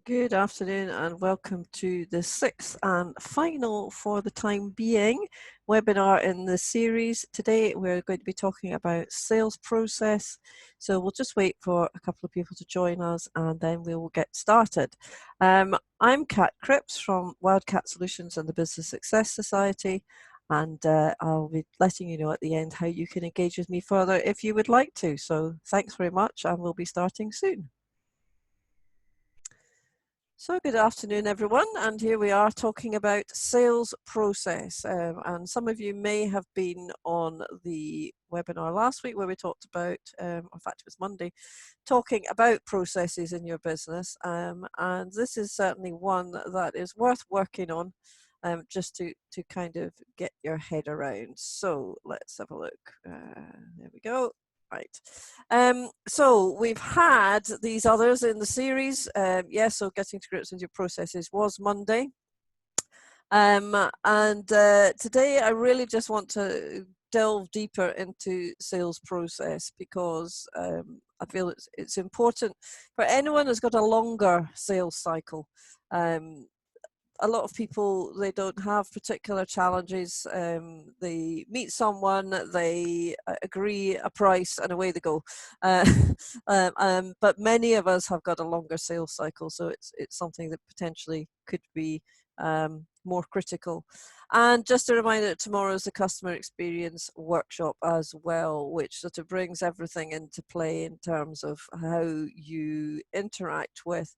Good afternoon and welcome to the sixth and final, for the time being, webinar in the series. Today we're going to be talking about sales process. So we'll just wait for a couple of people to join us and then we will get started. I'm Kat Cripps from Wildcat Solutions and the Business Success Society, and I'll be letting you know at the end how you can engage with me further if you would like to. So thanks very much, and we'll be starting soon. So good afternoon, everyone, and here we are talking about sales process. And some of you may have been on the webinar last week where we talked about, in fact it was Monday, talking about processes in your business. And this is certainly one that is worth working on, just to kind of get your head around. So let's have a look. There we go. Right. So we've had these others in the series. Yes, so getting to grips with your processes was Monday. And today I really just want to delve deeper into sales process because I feel it's important for anyone who's got a longer sales cycle. A lot of people, they don't have particular challenges. They meet someone, they agree a price, and away they go. But many of us have got a longer sales cycle, so it's something that potentially could be more critical. And just a reminder that tomorrow is the customer experience workshop as well, which sort of brings everything into play in terms of how you interact with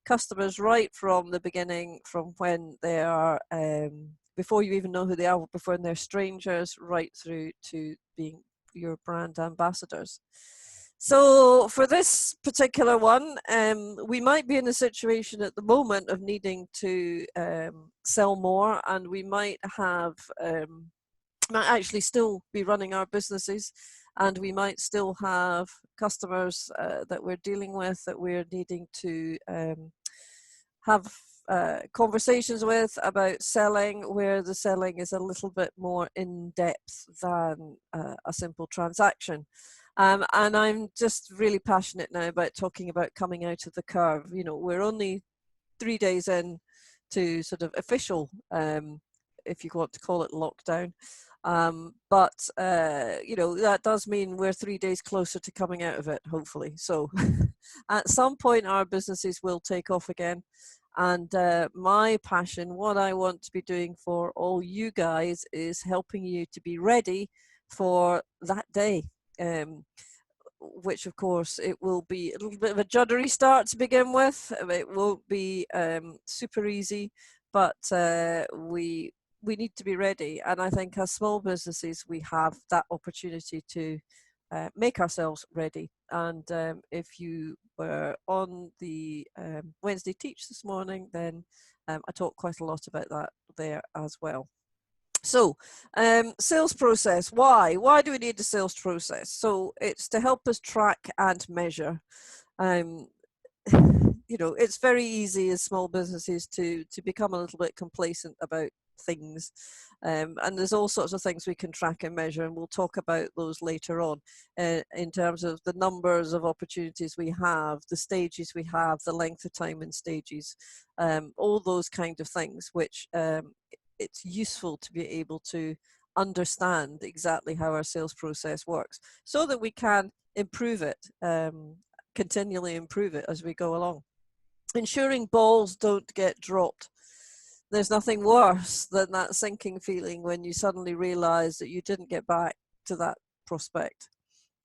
customers right from the beginning, from when they are, before you even know who they are, before they're strangers, right through to being your brand ambassadors. So for this particular one, we might be in a situation at the moment of needing to sell more, and we might have might actually still be running our businesses, and we might still have customers that we're dealing with that we're needing to have conversations with about selling, where the selling is a little bit more in depth than a simple transaction. And I'm just really passionate now about talking about coming out of the curve. You know, we're only 3 days in to sort of official, if you want to call it, lockdown. But you know, that does mean we're 3 days closer to coming out of it, hopefully. So at some point our businesses will take off again. And my passion, what I want to be doing for all you guys, is helping you to be ready for that day. Which of course it will be a little bit of a juddery start to begin with. It won't be super easy, but we need to be ready. And I think as small businesses, we have that opportunity to make ourselves ready. And if you were on the Wednesday Teach this morning, then I talked quite a lot about that there as well. So, sales process, why? Why do we need the sales process? So it's to help us track and measure. You know, it's very easy as small businesses to become a little bit complacent about things. And there's all sorts of things we can track and measure, and we'll talk about those later on in terms of the numbers of opportunities we have, the stages we have, the length of time in stages, all those kind of things, which it's useful to be able to understand exactly how our sales process works so that we can improve it, continually improve it as we go along. Ensuring balls don't get dropped. There's nothing worse than that sinking feeling when you suddenly realize that you didn't get back to that prospect,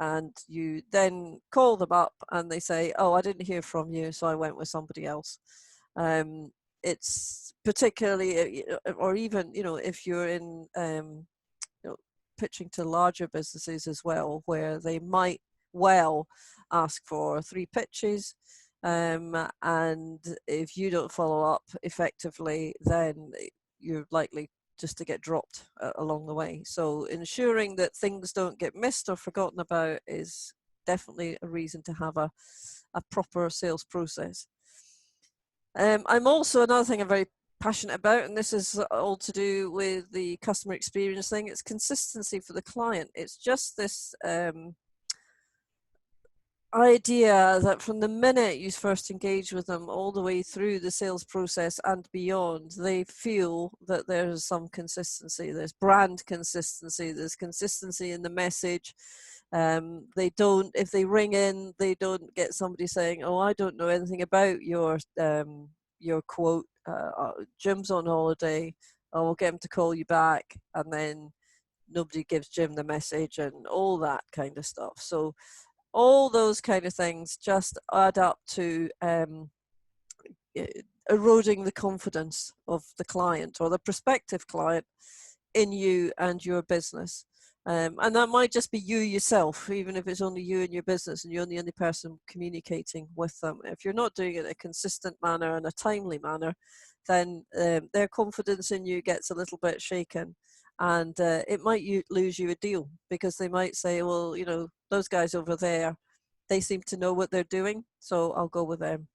and you then call them up and they say, oh, I didn't hear from you, so I went with somebody else. It's particularly, or even, you know, if you're in, you know, pitching to larger businesses as well, where they might well ask for 3 pitches, and if you don't follow up effectively, then you're likely just to get dropped along the way. So ensuring that things don't get missed or forgotten about is definitely a reason to have a proper sales process. I'm also, another thing I'm very passionate about, and this is all to do with the customer experience thing, it's consistency for the client. It's just this idea that from the minute you first engage with them all the way through the sales process and beyond, they feel that there's some consistency. There's brand consistency, there's consistency in the message. They don't, if they ring in, they don't get somebody saying, "Oh, I don't know anything about your quote. Jim's on holiday. I will get him to call you back," and then nobody gives Jim the message and all that kind of stuff. So all those kind of things just add up to eroding the confidence of the client or the prospective client in you and your business. And that might just be you yourself, even if it's only you and your business and you're the only person communicating with them. If you're not doing it in a consistent manner and a timely manner, then their confidence in you gets a little bit shaken. And it might lose you a deal because they might say, well, you know, those guys over there, they seem to know what they're doing, so I'll go with them.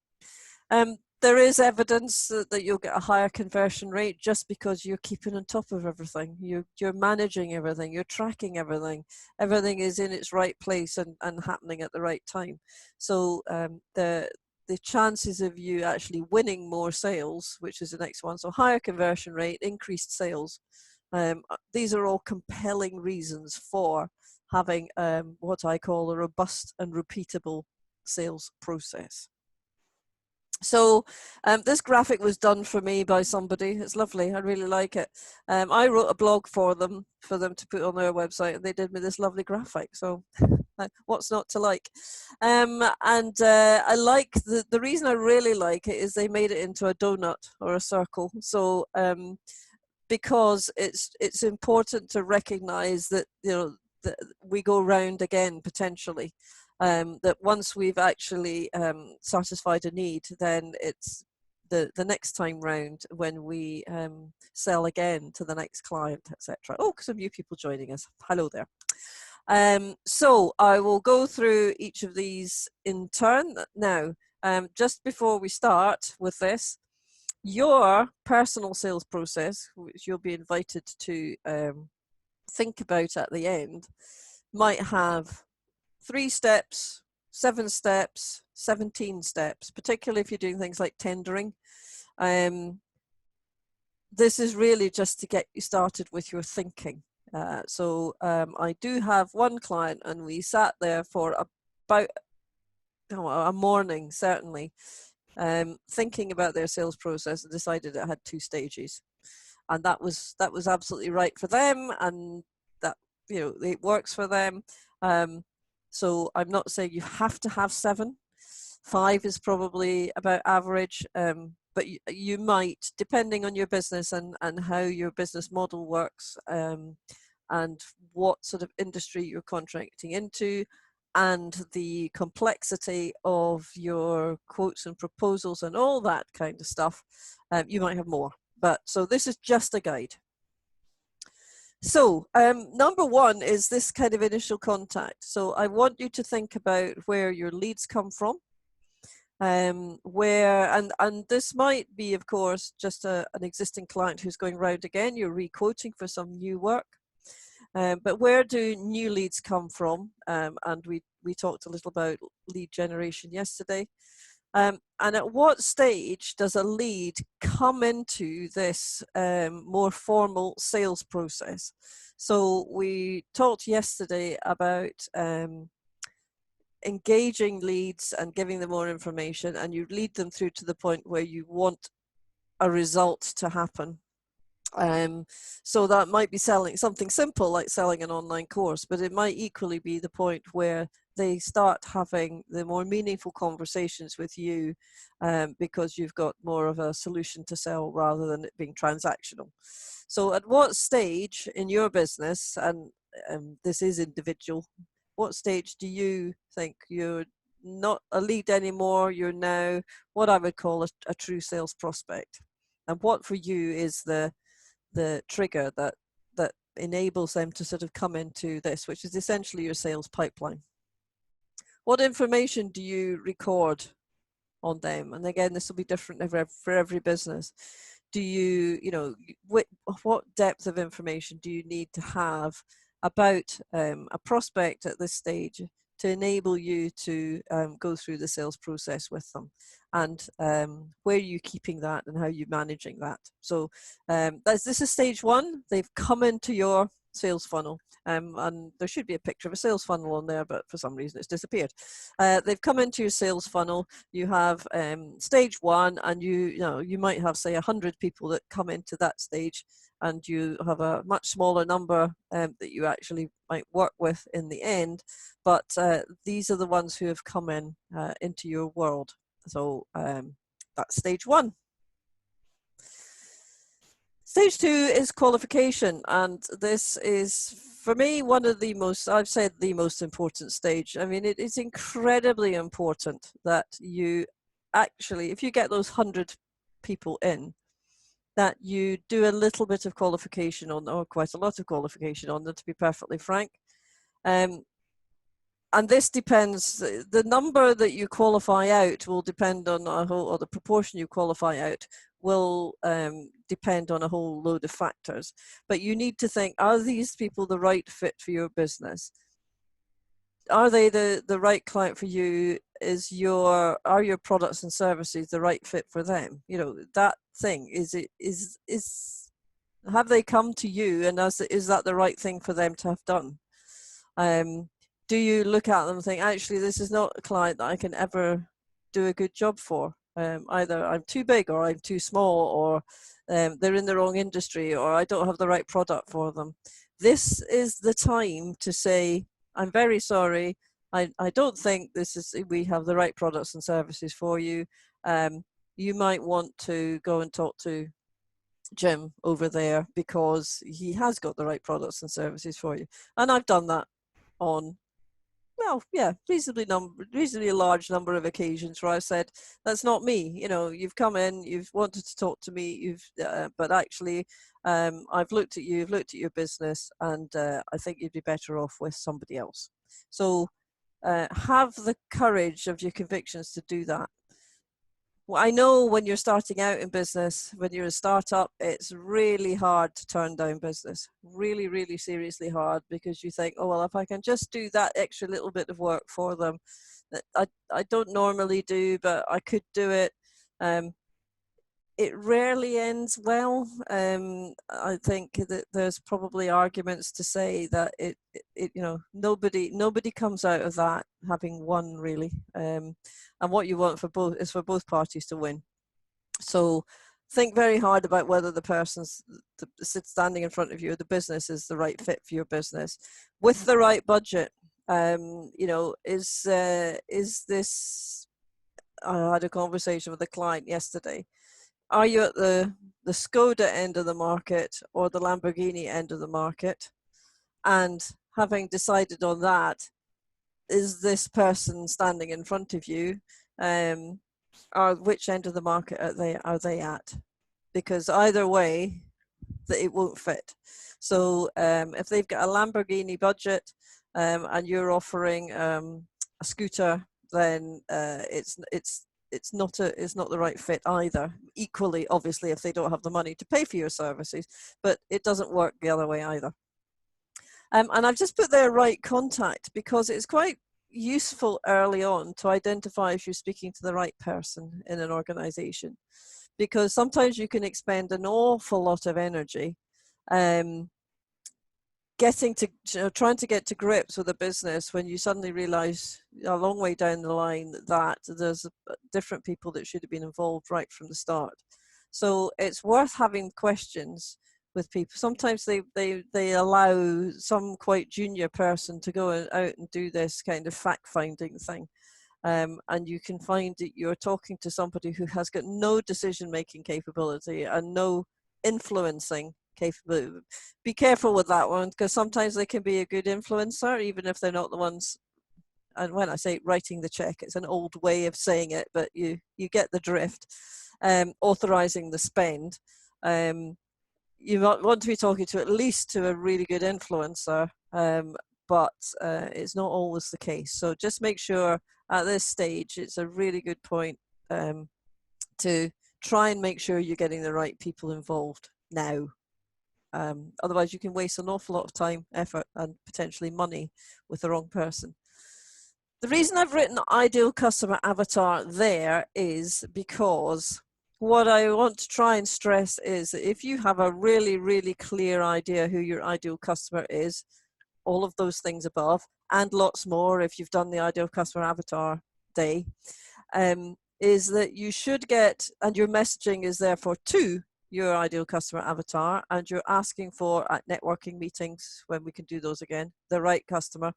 There is evidence that you'll get a higher conversion rate just because you're keeping on top of everything. You're managing everything. You're tracking everything. Everything is in its right place and happening at the right time. So the chances of you actually winning more sales, which is the next one, so higher conversion rate, increased sales. These are all compelling reasons for having what I call a robust and repeatable sales process. So this graphic was done for me by somebody. It's lovely. I really like it. I wrote a blog for them to put on their website, and they did me this lovely graphic. So what's not to like? And I like the reason I really like it is they made it into a donut or a circle. So because it's important to recognize that, you know, that we go round again potentially. That once we've actually satisfied a need, then it's the next time round when we sell again to the next client, etc. Oh, some new people joining us. Hello there. So I will go through each of these in turn now. Just before we start with this, your personal sales process, which you'll be invited to think about at the end, might have 3 steps, 7 steps, 17 steps, particularly if you're doing things like tendering. This is really just to get you started with your thinking. So I do have one client, and we sat there for about a morning, certainly, thinking about their sales process, and decided it had 2 stages. And that was absolutely right for them, and that, you know, it works for them. So I'm not saying you have to have 7. 5 is probably about average, but you might, depending on your business and how your business model works, and what sort of industry you're contracting into, and the complexity of your quotes and proposals and all that kind of stuff, you might have more. But so this is just a guide. So number 1 is this kind of initial contact. So I want you to think about where your leads come from, where, and this might be, of course, just an existing client who's going round again. You're re-quoting for some new work. But where do new leads come from? And we talked a little about lead generation yesterday. And at what stage does a lead come into this more formal sales process? So we talked yesterday about engaging leads and giving them more information, and you lead them through to the point where you want a result to happen. So that might be selling something simple like selling an online course, but it might equally be the point where they start having the more meaningful conversations with you, because you've got more of a solution to sell rather than it being transactional. So at what stage in your business, and this is individual, what stage do you think you're not a lead anymore, you're now what I would call a true sales prospect? And what for you is the trigger that enables them to sort of come into this, which is essentially your sales pipeline? What information do you record on them? And again, this will be different for every business. Do you, you know, what depth of information do you need to have about a prospect at this stage to enable you to go through the sales process with them, and where are you keeping that and how are you managing that. So this is stage one. They've come into your sales funnel, and there should be a picture of a sales funnel on there, but for some reason it's disappeared. They've come into your sales funnel. You have stage one, and you might have, say, 100 people that come into that stage, and you have a much smaller number that you actually might work with in the end. But these are the ones who have come in into your world. So that's stage one. Stage two is qualification, and this is, for me, one of the most, I've said the most important stage. I mean, it is incredibly important that you actually, if you get those 100 people in, that you do a little bit of qualification on, or quite a lot of qualification on them, to be perfectly frank. And this depends, the number that you qualify out will depend on a whole, or the proportion you qualify out will depend on a whole load of factors. But you need to think, are these people the right fit for your business? Are they the right client for you? Are your products and services the right fit for them? You know, that thing, have they come to you, and is that the right thing for them to have done? Do you look at them and think, actually, this is not a client that I can ever do a good job for? Either I'm too big, or I'm too small, or they're in the wrong industry, or I don't have the right product for them. This is the time to say, I'm very sorry, I don't think we have the right products and services for you. You might want to go and talk to Jim over there, because he has got the right products and services for you. And I've done that on, well, yeah, reasonably large number of occasions where I said, that's not me. You know, you've come in, you've wanted to talk to me, but actually, I've looked at you, you've looked at your business, and I think you'd be better off with somebody else. So have the courage of your convictions to do that. Well, I know when you're starting out in business, when you're a startup, it's really hard to turn down business. Really, really seriously hard, because you think, oh, well, if I can just do that extra little bit of work for them, that I don't normally do, but I could do it. It rarely ends well. I think that there's probably arguments to say that nobody comes out of that having won, really. And what you want is for both parties to win. So think very hard about whether the person's standing in front of you, the business, is the right fit for your business with the right budget. Is this? I had a conversation with a client yesterday. Are you at the Skoda end of the market or the Lamborghini end of the market? And having decided on that, is this person standing in front of you, which end of the market are they at? Because either way, it won't fit. So if they've got a Lamborghini budget and you're offering a scooter, then it's not the right fit either. Equally, obviously, if they don't have the money to pay for your services, but it doesn't work the other way either. And I've just put there right contact, because it's quite useful early on to identify if you're speaking to the right person in an organization, because sometimes you can expend an awful lot of energy trying to get to grips with a business when you suddenly realize a long way down the line that there's different people that should have been involved right from the start. So it's worth having questions with people. Sometimes they allow some quite junior person to go out and do this kind of fact-finding thing. And you can find that you're talking to somebody who has got no decision-making capability and no influencing capability. Be careful with that one, because sometimes they can be a good influencer, even if they're not the ones. And when I say writing the check, it's an old way of saying it, but you get the drift. Authorizing the spend. You want to be talking to at least to a really good influencer, but it's not always the case. So just make sure at this stage, it's a really good point to try and make sure you're getting the right people involved now. Otherwise, you can waste an awful lot of time, effort, and potentially money with the wrong person. The reason I've written ideal customer avatar there is because what I want to try and stress is that if you have a really, really clear idea who your ideal customer is, all of those things above, and lots more if you've done the ideal customer avatar day, is that you should get, and your messaging is therefore to your ideal customer avatar, and you're asking for at networking meetings, when we can do those again, the right customer.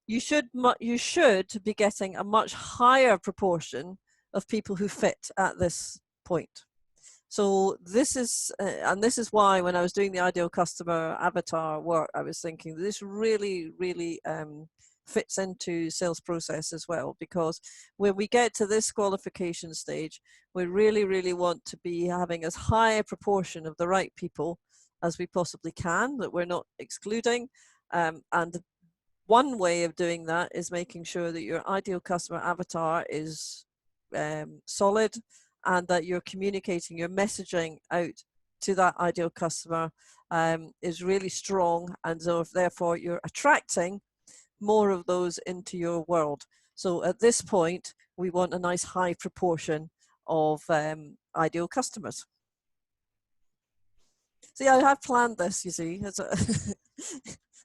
You should be getting a much higher proportion of people who fit at this point. So this is, and this is why when I was doing the ideal customer avatar work, I was thinking this really, really fits into sales process as well, because when we get to this qualification stage, we really, really want to be having as high a proportion of the right people as we possibly can, that we're not excluding. And one way of doing that is making sure that your ideal customer avatar is solid, and that you're communicating, your messaging out to that ideal customer is really strong, and so therefore you're attracting more of those into your world. So at this point, we want a nice high proportion of ideal customers. See, I have planned this, you see.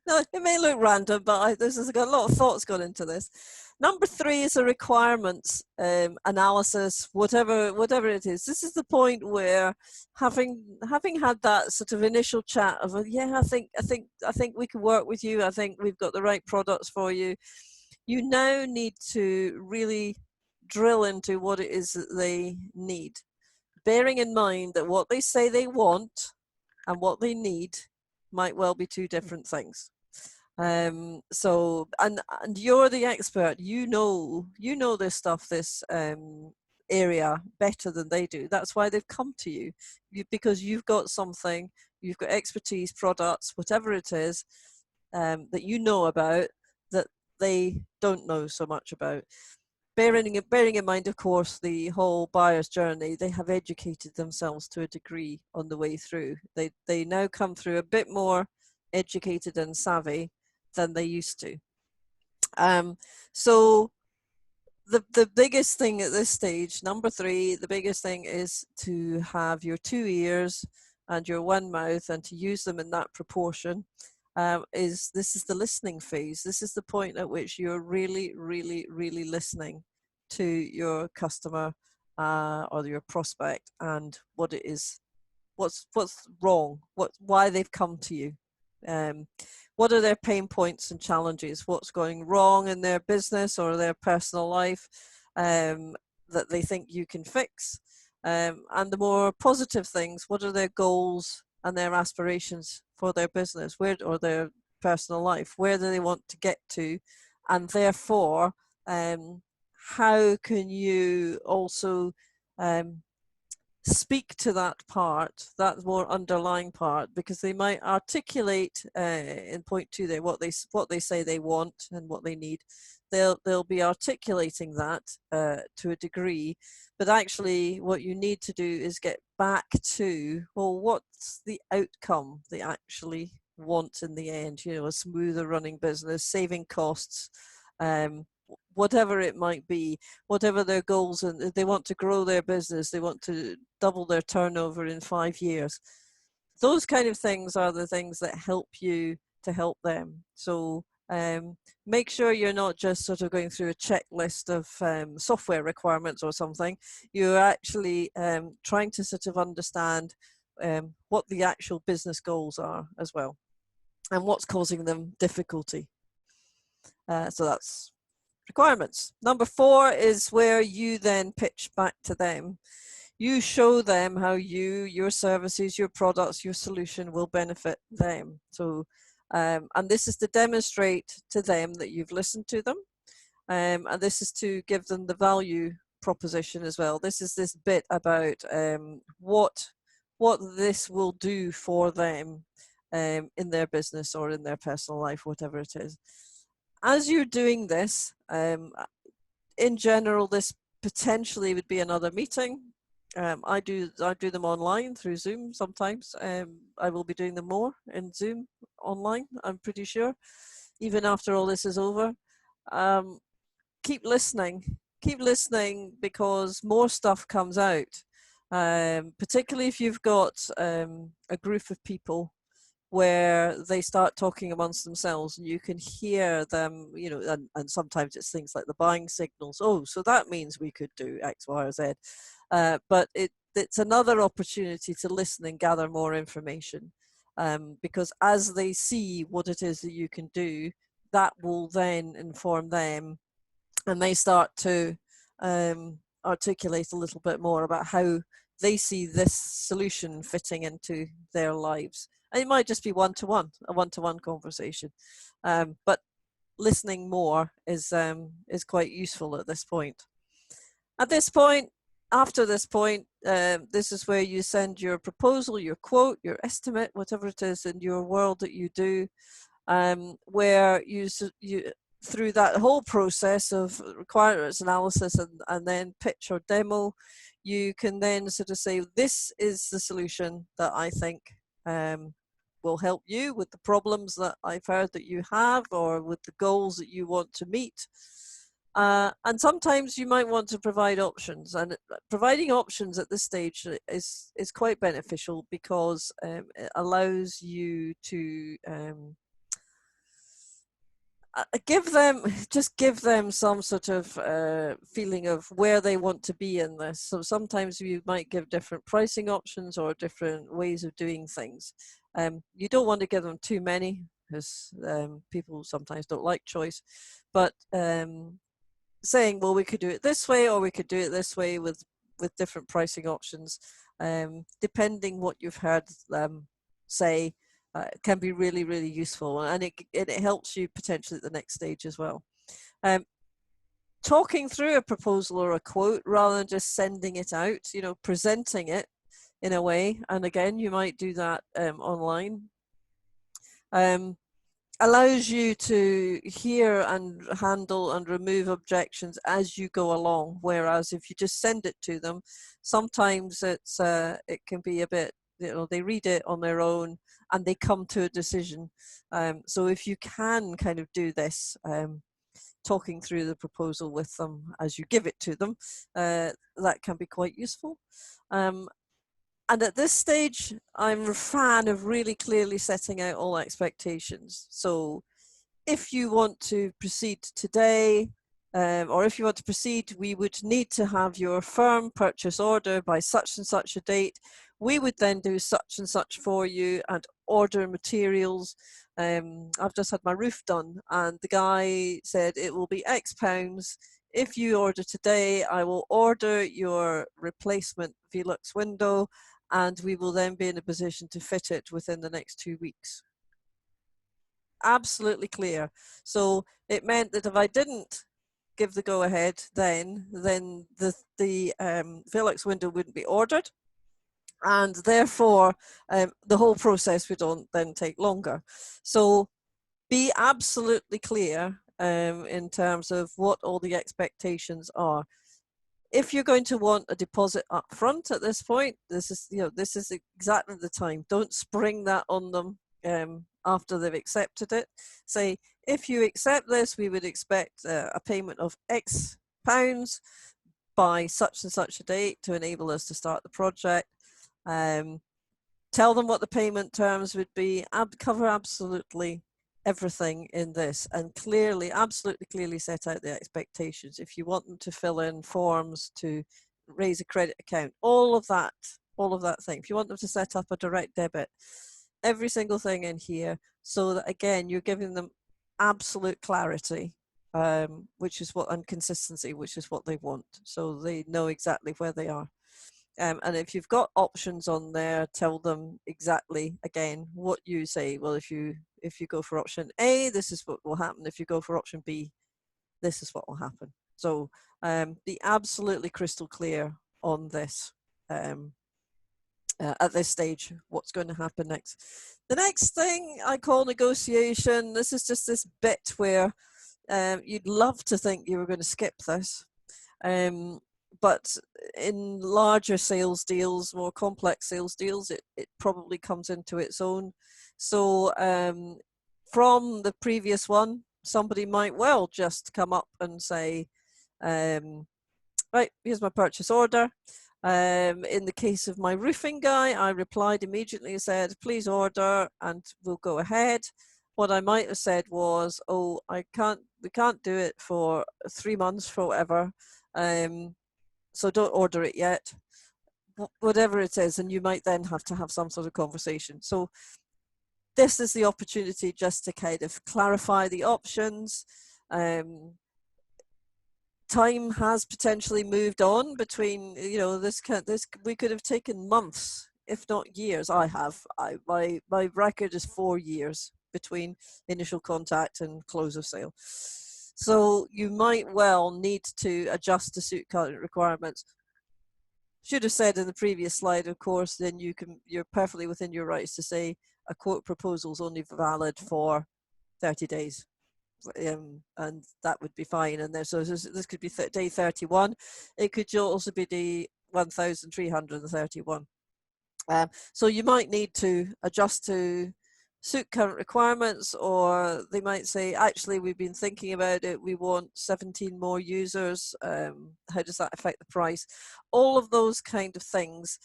No, it may look random, but this has got a lot of thoughts gone into this. Number 3 is the requirements analysis, whatever it is. This is the point where, having had that sort of initial chat of, yeah, I think we can work with you. I think we've got the right products for you. You now need to really drill into what it is that they need, bearing in mind that what they say they want and what they need might well be two different things. So, and you're the expert, you know this stuff, this area better than they do. That's why they've come to you, because you've got something, you've got expertise, products, whatever it is, that you know about that they don't know so much about. Bearing in mind, of course, the whole buyer's journey, they have educated themselves to a degree on the way through. They now come through a bit more educated and savvy than they used to. So the biggest thing at this stage, number 3, the biggest thing is to have your 2 ears and your 1 mouth, and to use them in that proportion. This is the listening phase. This is the point at which you're really, really, really listening to your customer or your prospect, and what it is, what's wrong, why they've come to you. What are their pain points and challenges? What's going wrong in their business or their personal life that they think you can fix? And the more positive things, what are their goals and their aspirations for their business, or their personal life? Where do they want to get to? And therefore, how can you also speak to that part, that more underlying part, because they might articulate in point 2 there what they say they want and what they need. They'll be articulating that to a degree, but actually what you need to do is get back to, well, what's the outcome they actually want in the end? A smoother running business, saving costs, whatever it might be, whatever their goals, and if they want to grow their business, they want to double their turnover in 5 years. Those kind of things are the things that help you to help them. So make sure you're not just sort of going through a checklist of software requirements or something. You're actually trying to sort of understand what the actual business goals are as well, and what's causing them difficulty. So that's requirements. Number 4 is where you then pitch back to them. You show them how your services, your products, your solution will benefit them. So, and this is to demonstrate to them that you've listened to them. And this is to give them the value proposition as well. This is this bit about what this will do for them in their business or in their personal life, whatever it is. As you're doing this, in general, this potentially would be another meeting. I do them online through Zoom sometimes. I will be doing them more in Zoom online, I'm pretty sure, even after all this is over. keep listening. Keep listening because more stuff comes out. Particularly if you've got a group of people where they start talking amongst themselves and you can hear them, you know, and sometimes it's things like the buying signals. Oh, so that means we could do X, Y, or Z. But it's another opportunity to listen and gather more information, because as they see what it is that you can do, that will then inform them, and they start to articulate a little bit more about how they see this solution fitting into their lives. And it might just be a one-to-one conversation, but listening more is quite useful at this point. At this point, after this point, this is where you send your proposal, your quote, your estimate, whatever it is in your world that you do, where you through that whole process of requirements analysis and then pitch or demo, you can then sort of say, this is the solution that I think will help you with the problems that I've heard that you have, or with the goals that you want to meet. And sometimes you might want to provide options, and providing options at this stage is quite beneficial, because it allows you to give them some sort of feeling of where they want to be in this. So sometimes you might give different pricing options or different ways of doing things. You don't want to give them too many, because people sometimes don't like choice, but saying, well, we could do it this way or we could do it this way with different pricing options, depending what you've heard them say, can be really, really useful, and it helps you potentially at the next stage as well. Talking through a proposal or a quote rather than just sending it out, you know, presenting it in a way, and again, you might do that online, allows you to hear and handle and remove objections as you go along. Whereas if you just send it to them, sometimes it can be a bit, you know, they read it on their own and they come to a decision. So if you can kind of do this, talking through the proposal with them as you give it to them, that can be quite useful. And at this stage, I'm a fan of really clearly setting out all expectations. So if you want to proceed today, or if you want to proceed, we would need to have your firm purchase order by such and such a date. We would then do such and such for you and order materials. I've just had my roof done, and the guy said it will be X pounds. If you order today, I will order your replacement Velux window, and we will then be in a position to fit it within the next 2 weeks. Absolutely clear. So it meant that if I didn't give the go ahead, then the Velux window wouldn't be ordered, and therefore the whole process would then take longer. So be absolutely clear in terms of what all the expectations are. If you're going to want a deposit up front at this point, this is exactly the time. Don't spring that on them after they've accepted it. Say, if you accept this, we would expect a payment of X pounds by such and such a date to enable us to start the project. Tell them what the payment terms would be, cover absolutely everything in this, and absolutely clearly set out the expectations. If you want them to fill in forms to raise a credit account, all of that thing. If you want them to set up a direct debit, every single thing in here, so that again, you're giving them absolute clarity, which is and consistency, which is what they want. So they know exactly where they are. And if you've got options on there, tell them exactly, again, what you say. Well, if you go for option A, this is what will happen. If you go for option B, this is what will happen. So be absolutely crystal clear on this at this stage, what's going to happen next. The next thing I call negotiation. This is just this bit where you'd love to think you were going to skip this. But in larger sales deals, more complex sales deals, it probably comes into its own. So from the previous one, somebody might well just come up and say, right, here's my purchase order. In the case of my roofing guy, I replied immediately and said, please order and we'll go ahead. What I might have said was, oh, we can't do it for 3 months for whatever. So don't order it yet. Whatever it is, and you might then have to have some sort of conversation. So this is the opportunity just to kind of clarify the options. Time has potentially moved on between, you know, this we could have taken months, if not years. My record is 4 years between initial contact and close of sale. So you might well need to adjust to suit current requirements. Should have said in the previous slide, of course, then you're perfectly within your rights to say a quote proposal is only valid for 30 days. And that would be fine. And so this could be day 31. It could also be day 1331. So you might need to adjust to suit current requirements, or they might say, actually, we've been thinking about it, we want 17 more users. How does that affect the price? All of those kind of things.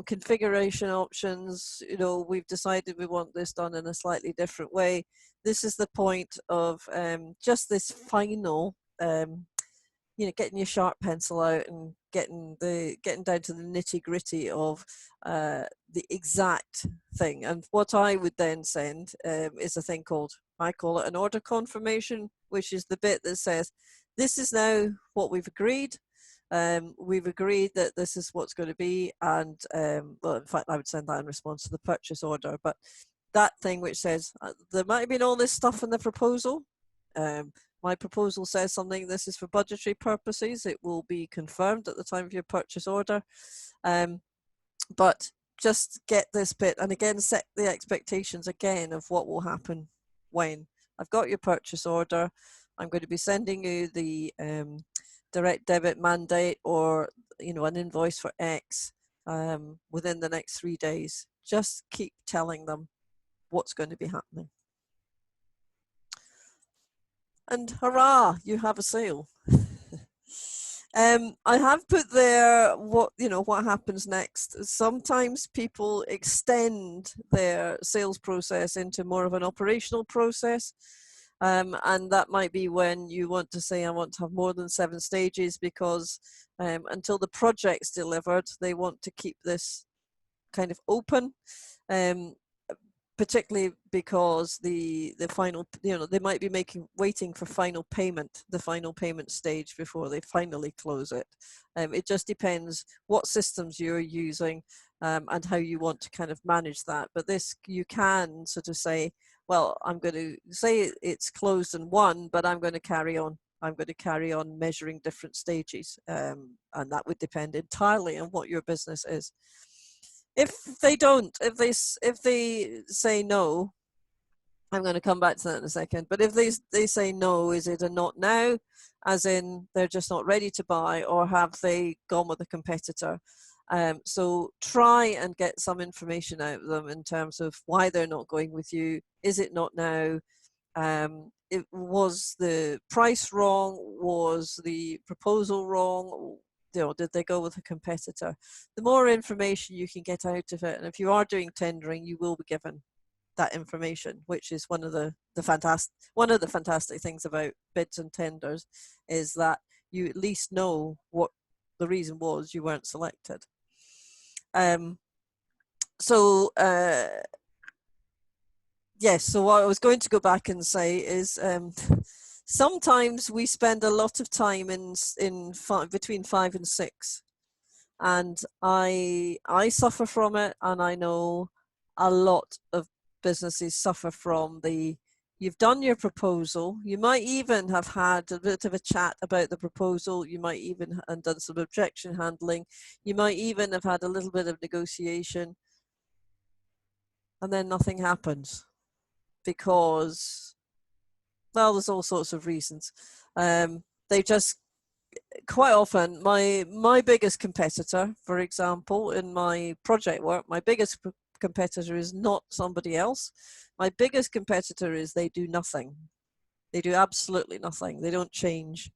Configuration options, you know, we've decided we want this done in a slightly different way. This is the point of just this final, you know, getting your sharp pencil out and getting down to the nitty gritty of the exact thing. And what I would then send is a thing called, I call it an order confirmation, which is the bit that says, this is now what we've agreed. We've agreed that this is what's going to be. And well, in fact, I would send that in response to the purchase order. But that thing which says, there might have been all this stuff in the proposal. My proposal says something, this is for budgetary purposes. It will be confirmed at the time of your purchase order. But just get this bit, and again, set the expectations again of what will happen when. I've got your purchase order. I'm going to be sending you the direct debit mandate, or, you know, an invoice for X within the next 3 days. Just keep telling them what's going to be happening. And hurrah, you have a sale. I have put there what happens next. Sometimes people extend their sales process into more of an operational process. And that might be when you want to say, I want to have more than 7 stages, because until the project's delivered, they want to keep this kind of open. Particularly because the final, you know, they might be waiting for final payment, the final payment stage, before they finally close it. It just depends what systems you're using and how you want to kind of manage that. But this, you can sort of say, well, I'm going to say it's closed in 1, but I'm going to carry on. I'm going to carry on measuring different stages, and that would depend entirely on what your business is. If they don't, if they say no, I'm going to come back to that in a second. But if they say no, is it a not now, as in they're just not ready to buy, or have they gone with a competitor? So try and get some information out of them in terms of why they're not going with you. Is it not now? It was the price wrong? Was the proposal wrong? You know, did they go with a competitor? The more information you can get out of it, and if you are doing tendering, you will be given that information, which is one of the fantastic things about bids and tenders, is that you at least know what the reason was you weren't selected. Yes, so what I was going to go back and say is sometimes we spend a lot of time between 5 and 6, and I suffer from it, and I know a lot of businesses suffer from you've done your proposal, you might even have had a bit of a chat about the proposal, you might even have done some objection handling, you might even have had a little bit of negotiation, and then nothing happens. Because, well, there's all sorts of reasons. They just, quite often, my biggest competitor, for example, in my project work, my biggest competitor is not somebody else. My biggest competitor is they do nothing. They do absolutely nothing. They don't change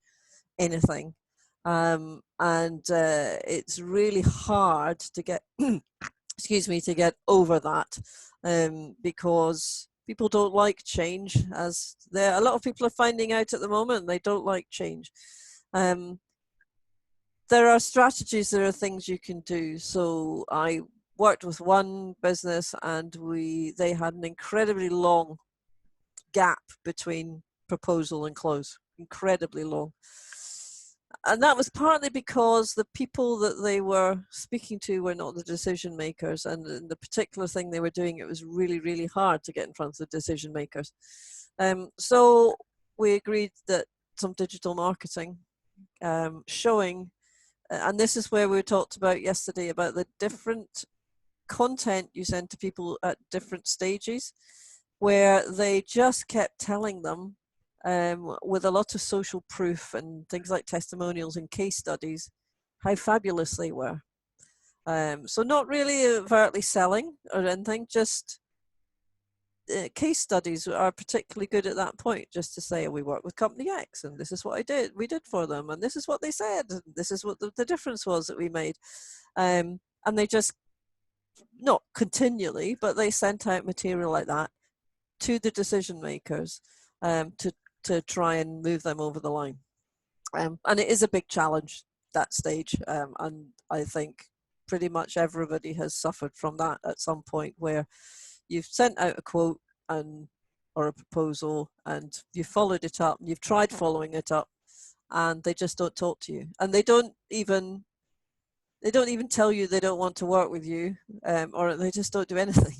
anything. And it's really hard to get, excuse me, to get over that, because people don't like change, as a lot of people are finding out at the moment. They don't like change. There are strategies, there are things you can do. So I worked with one business, and they had an incredibly long gap between proposal and close, incredibly long. And that was partly because the people that they were speaking to were not the decision makers. And the particular thing they were doing, it was really, really hard to get in front of the decision makers. So we agreed that some digital marketing, showing, and this is where we talked about yesterday, about the different content you send to people at different stages, where they just kept telling them, with a lot of social proof and things like testimonials and case studies, how fabulous they were. So not really overtly selling or anything, just case studies are particularly good at that point, just to say, we work with company X and this is what we did for them, and this is what they said, and this is what the difference was that we made. And they just, not continually, but they sent out material like that to the decision makers, to try and move them over the line. And it is a big challenge, that stage. And I think pretty much everybody has suffered from that at some point, where you've sent out a quote or a proposal, and you've followed it up, and you've tried following it up, and they just don't talk to you, and they don't even tell you they don't want to work with you, or they just don't do anything.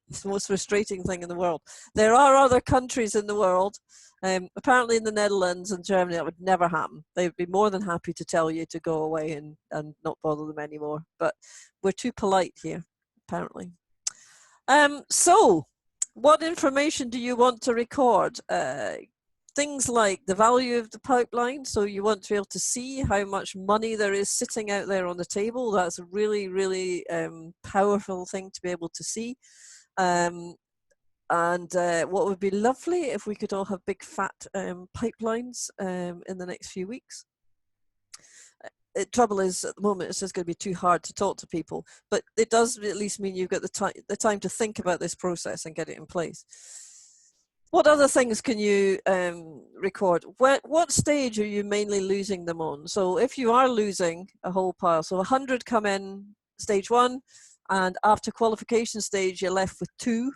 It's the most frustrating thing in the world. There are other countries in the world, apparently in the Netherlands and Germany, that would never happen. They'd be more than happy to tell you to go away and not bother them anymore. But we're too polite here, apparently. So what information do you want to record? Things like the value of the pipeline. So you want to be able to see how much money there is sitting out there on the table. That's a really, really powerful thing to be able to see. And what would be lovely if we could all have big fat pipelines in the next few weeks. The trouble is, at the moment, it's just going to be too hard to talk to people, but it does at least mean you've got the time to think about this process and get it in place. What other things can you record? What stage are you mainly losing them on? So if you are losing a whole pile, so 100 come in stage one, and after qualification stage you're left with 2,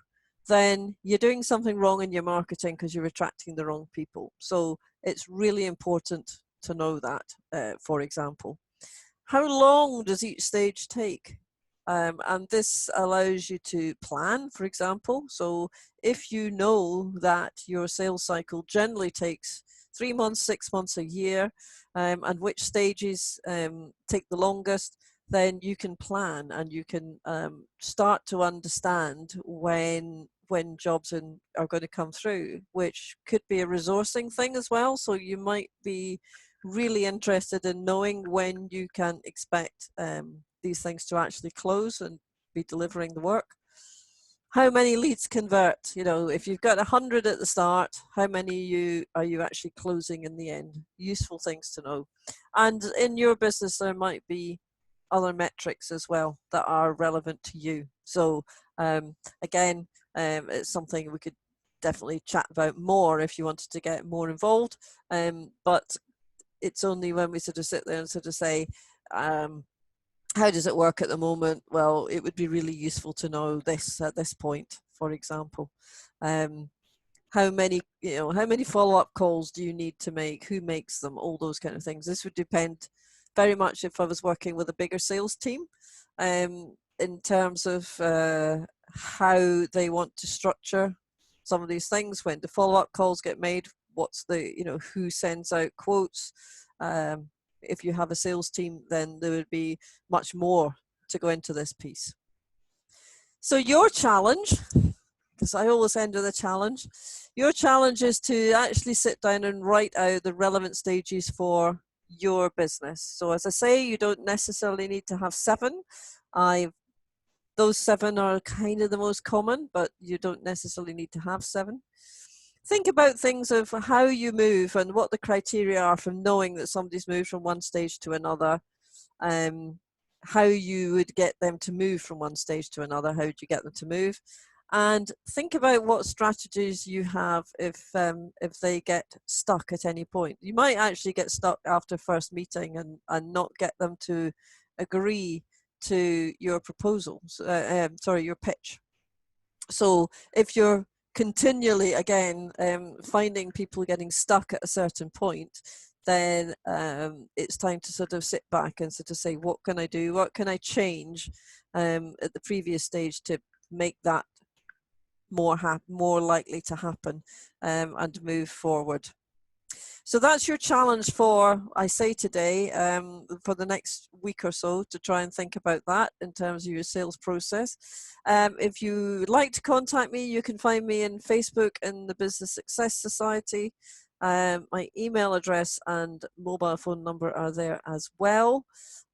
then you're doing something wrong in your marketing, because you're attracting the wrong people. So it's really important to know that, for example. How long does each stage take? And this allows you to plan, for example. So if you know that your sales cycle generally takes 3 months, 6 months, a year, and which stages take the longest, then you can plan, and you can start to understand when jobs are going to come through, which could be a resourcing thing as well. So you might be really interested in knowing when you can expect these things to actually close and be delivering the work. How many leads convert? If you've got 100 at the start, how many are you actually closing in the end? Useful things to know. And in your business, there might be other metrics as well that are relevant to you. So again, it's something we could definitely chat about more if you wanted to get more involved. But it's only when we sort of sit there and sort of say, how does it work at the moment? Well, it would be really useful to know this at this point, for example. How many follow-up calls do you need to make? Who makes them? All those kind of things. This would depend very much if I was working with a bigger sales team, in terms of how they want to structure some of these things. When the follow-up calls get made, what's who sends out quotes? If you have a sales team, then there would be much more to go into this piece. So your challenge, because I always end with a challenge, your challenge is to actually sit down and write out the relevant stages for your business. So as I say, you don't necessarily need to have 7. Those 7 are kind of the most common, but you don't necessarily need to have 7. think about things of how you move and what the criteria are from knowing that somebody's moved from one stage to another. How you would get them to move from one stage to another. How would you get them to move? And think about what strategies you have if they get stuck at any point. You might actually get stuck after first meeting and not get them to agree to your proposals. Sorry, your pitch. So if you're continually, again, finding people getting stuck at a certain point, then it's time to sort of sit back and sort of say, what can I do? What can I change at the previous stage to make that more likely to happen and move forward? So that's your challenge for, I say today, for the next week or so, to try and think about that in terms of your sales process. If you'd like to contact me, you can find me in Facebook in the Business Success Society. My email address and mobile phone number are there as well.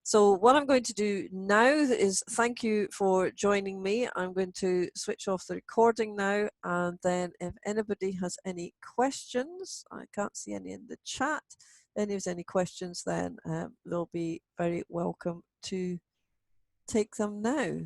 So what I'm going to do now is thank you for joining me. I'm going to switch off the recording now, and then if anybody has any questions, I can't see any in the chat, any of any questions, then they'll be very welcome to take them now.